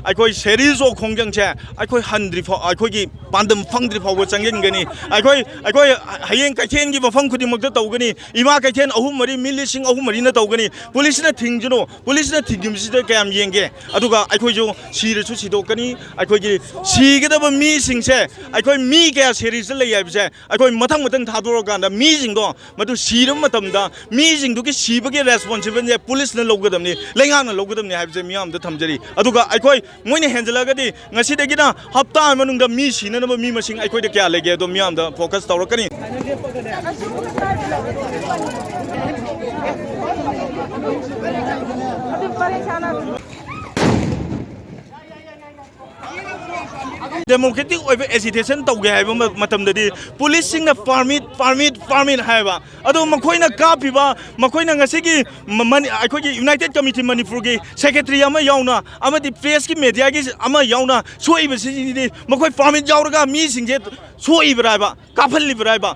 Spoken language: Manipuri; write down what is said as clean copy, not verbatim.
I series of Khongjangda I hundred for I Bandam Fangri for what's Angani. I Hayen Katen give a funk with the Togani, Ima Katen, Ahumari, Milishing Ahumarina Togani, Police in a thing, you know, Police in a thing, Mr. Cam Yenge, Aduga, I call you Sirasu Yare I see get up a missing, say, I call me gas series, I call Matamatan Tadoroganda, measing go, but to see them Matamda, measing to get Shibaki responsible, the police and logadam, Langana logadam, have the Miam the Tamjari, Aduga, I call Muni Handelagadi, Nasidagina, Hapta among the mission and me machine, I could get the Miam the focus Tourakli. Democratic hesitation to have Matam the policing the farm it, Haiba. Ado Makoina Kapiba, Makoina Nasiki, I could United Committee Manipurgi, Secretary Ama Yauna, Amati Freski Mediagis, Ama Yauna, so even Makoi farming Jauraga, missing yet, so Ibraba, Kapal Libraba.